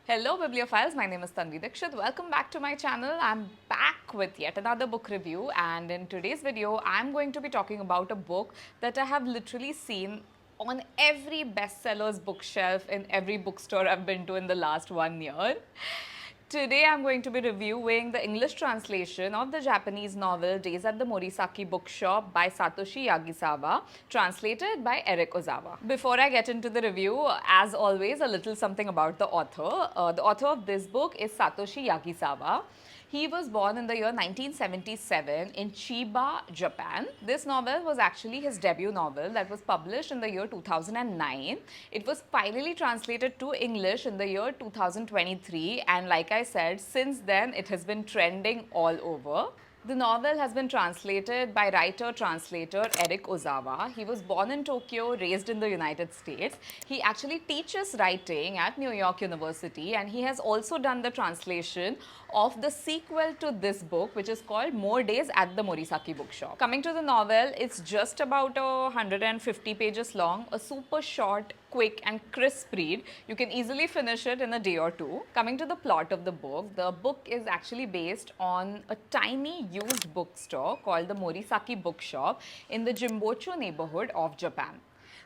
Hello bibliophiles, my name is Tanvi Dikshit. Welcome back to my channel. I'm back with yet another book review, and in today's video I'm going to be talking about a book that I have literally seen on every bestsellers bookshelf in every bookstore I've been to in the last 1 year. Today I'm going to be reviewing the English translation of the Japanese novel Days at the Morisaki Bookshop by Satoshi Yagisawa, translated by Eric Ozawa. Before I get into the review, as always, a little something about the author. The author of this book is Satoshi Yagisawa. He was born in the year 1977 in Chiba, Japan. This novel was actually his debut novel that was published in the year 2009. It was finally translated to English in the year 2023, and like I said, since then it has been trending all over. The novel has been translated by writer-translator Eric Ozawa. He was born in Tokyo, raised in the United States. He actually teaches writing at New York University, and he has also done the translation of the sequel to this book, which is called More Days at the Morisaki Bookshop. Coming to the novel, it's just about 150 pages long, a super short, quick and crisp read. You can easily finish it in a day or two. Coming to the plot of the book is actually based on a tiny used bookstore called the Morisaki Bookshop in the Jimbocho neighborhood of Japan.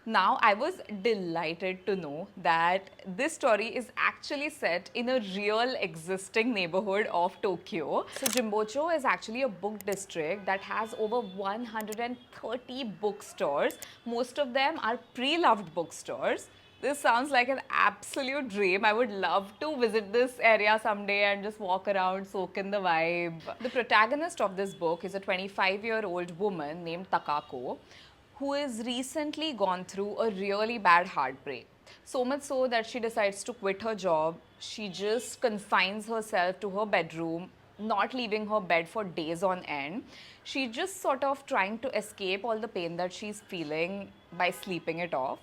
Now, I was delighted to know that this story is actually set in a real existing neighborhood of Tokyo. So, Jimbocho is actually a book district that has over 130 bookstores. Most of them are pre-loved bookstores. This sounds like an absolute dream. I would love to visit this area someday and just walk around, soak in the vibe. The protagonist of this book is a 25-year-old woman named Takako, who has recently gone through a really bad heartbreak. So much so that she decides to quit her job. She just confines herself to her bedroom, not leaving her bed for days on end. She's just sort of trying to escape all the pain that she's feeling by sleeping it off.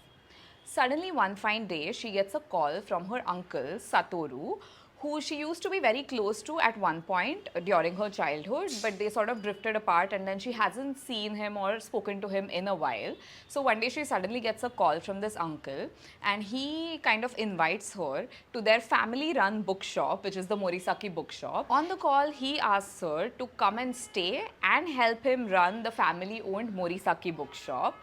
Suddenly, one fine day, she gets a call from her uncle, Satoru, who she used to be very close to at one point during her childhood, but they sort of drifted apart, and then she hasn't seen him or spoken to him in a while. So one day she suddenly gets a call from this uncle, and he kind of invites her to their family-run bookshop, which is the Morisaki Bookshop. On the call, he asks her to come and stay and help him run the family-owned Morisaki Bookshop.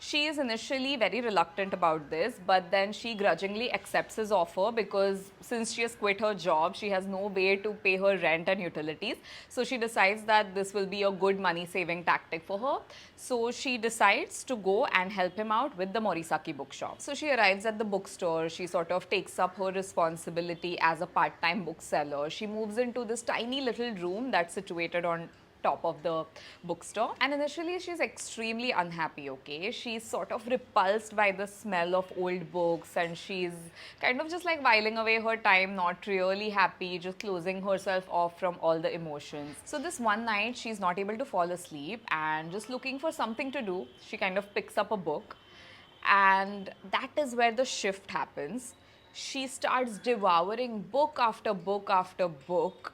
She is initially very reluctant about this, but then she grudgingly accepts his offer because since she has quit her job, she has no way to pay her rent and utilities. So she decides that this will be a good money-saving tactic for her. So she decides to go and help him out with the Morisaki Bookshop. So she arrives at the bookstore. She sort of takes up her responsibility as a part-time bookseller. She moves into this tiny little room that's situated on top of the bookstore, and initially she's extremely unhappy. Okay, she's sort of repulsed by the smell of old books, and she's kind of just like whiling away her time, not really happy, just closing herself off from all the emotions. So this one night she's not able to fall asleep, and just looking for something to do, she kind of picks up a book, and that is where the shift happens. She starts devouring book after book after book,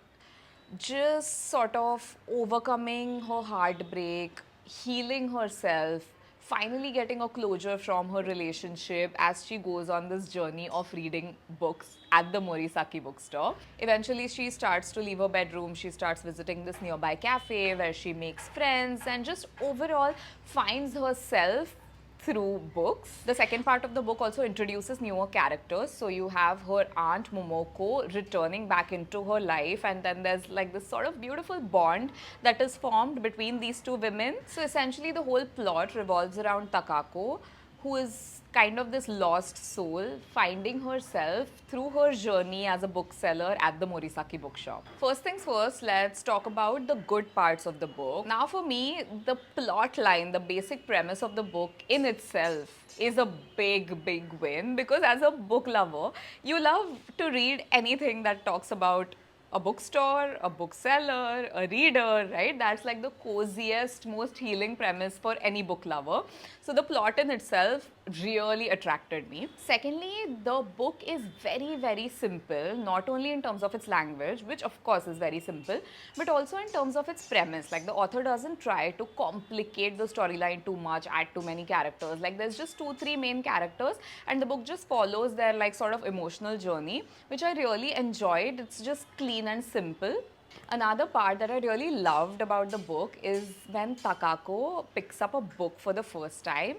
just sort of overcoming her heartbreak, healing herself, finally getting a closure from her relationship as she goes on this journey of reading books at the Morisaki bookstore. Eventually, she starts to leave her bedroom, she starts visiting this nearby cafe where she makes friends and just overall finds herself through books. The second part of the book also introduces newer characters. So you have her aunt Momoko returning back into her life, and then there's like this sort of beautiful bond that is formed between these two women. So essentially the whole plot revolves around Takako, who is kind of this lost soul finding herself through her journey as a bookseller at the Morisaki Bookshop. First things first, let's talk about the good parts of the book. Now for me, the plot line, the basic premise of the book in itself is a big win, because as a book lover, you love to read anything that talks about a bookstore, a bookseller, a reader, right? That's like the coziest, most healing premise for any book lover. So the plot in itself really attracted me. Secondly, the book is very simple, not only in terms of its language, which of course is very simple, but also in terms of its premise. Like, the author doesn't try to complicate the storyline too much, add too many characters. Like, there's just 2-3 main characters, and the book just follows their like sort of emotional journey, which I really enjoyed. It's just clean and simple. Another part that I really loved about the book is when Takako picks up a book for the first time,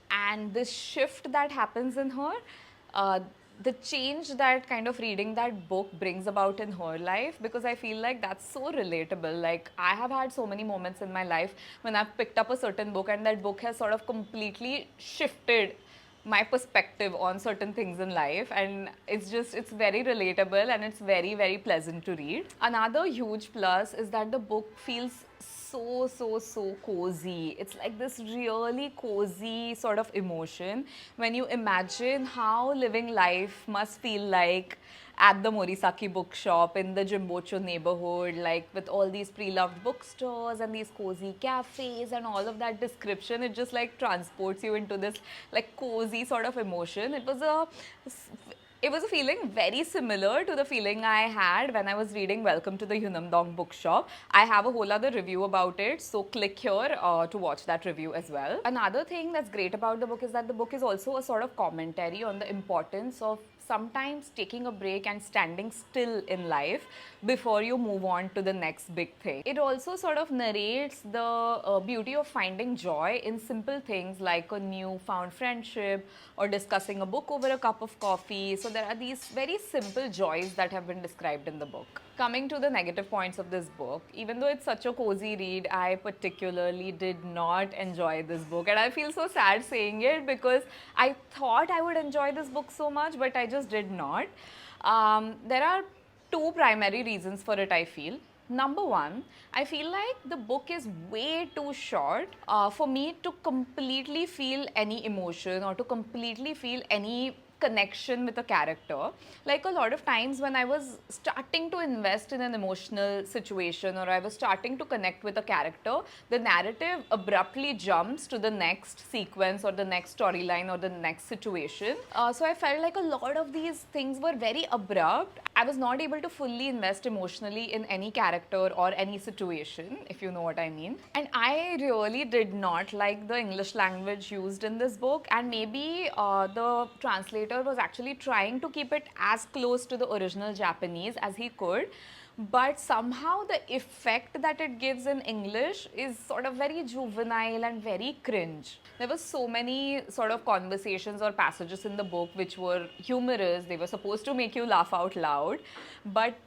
and this shift that happens in her, the change that kind of reading that book brings about in her life, because I feel like that's so relatable. Like, I have had so many moments in my life when I've picked up a certain book and that book has sort of completely shifted my perspective on certain things in life, and it's very relatable and it's very pleasant to read. Another huge plus is that the book feels so cozy. It's like this really cozy sort of emotion when you imagine how living life must feel like at the Morisaki bookshop in the Jimbocho neighborhood, like with all these pre-loved bookstores and these cozy cafes and all of that description. It just like transports you into this like cozy sort of emotion. It was a feeling very similar to the feeling I had when I was reading Welcome to the Hyunamdong bookshop. I have a whole other review about it, so click here to watch that review as well. Another thing that's great about the book is that the book is also a sort of commentary on the importance of sometimes taking a break and standing still in life before you move on to the next big thing. It also sort of narrates the beauty of finding joy in simple things like a new found friendship or discussing a book over a cup of coffee. So there are these very simple joys that have been described in the book. Coming to the negative points of this book, even though it's such a cozy read, I particularly did not enjoy this book, and I feel so sad saying it because I thought I would enjoy this book so much, but I just did not. There are two primary reasons for it, I feel. Number one, I feel like the book is way too short for me to completely feel any emotion or to completely feel any connection with a character. Like, a lot of times when I was starting to invest in an emotional situation or I was starting to connect with a character, the narrative abruptly jumps to the next sequence or the next storyline or the next situation. So I felt like a lot of these things were very abrupt. I was not able to fully invest emotionally in any character or any situation, if you know what I mean. And I really did not like the English language used in this book, and maybe the translator was actually trying to keep it as close to the original Japanese as he could, but somehow the effect that it gives in English is sort of very juvenile and very cringe. There were so many sort of conversations or passages in the book which were humorous. They were supposed to make you laugh out loud, but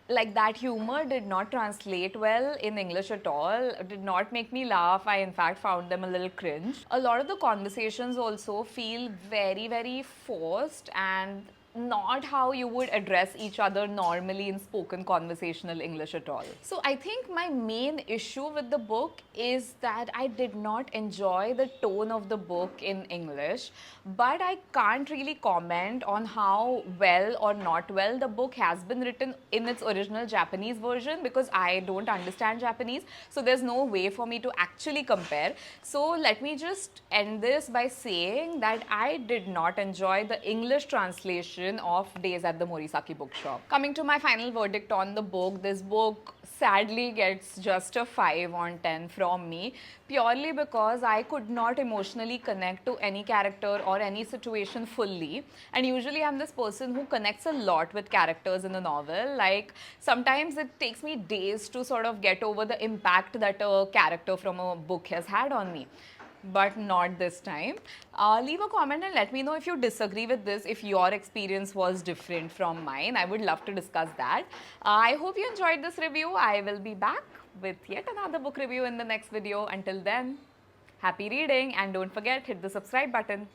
like that humor did not translate well in English at all. It did not make me laugh. I in fact found them a little cringe. A lot of the conversations also feel very forced and not how you would address each other normally in spoken conversational English at all. So I think my main issue with the book is that I did not enjoy the tone of the book in English, but I can't really comment on how well or not well the book has been written in its original Japanese version because I don't understand Japanese, so there's no way for me to actually compare. So let me just end this by saying that I did not enjoy the English translation of Days at the Morisaki bookshop. Coming to my final verdict on the book, this book sadly gets just a 5 on 10 from me, purely because I could not emotionally connect to any character or any situation fully. And usually I'm this person who connects a lot with characters in a novel. Like, sometimes it takes me days to sort of get over the impact that a character from a book has had on me, but not this time. Leave a comment and let me know if you disagree with this, if your experience was different from mine. I would love to discuss that. I hope you enjoyed this review. I will be back with yet another book review in the next video. Until then, happy reading, and don't forget, hit the subscribe button.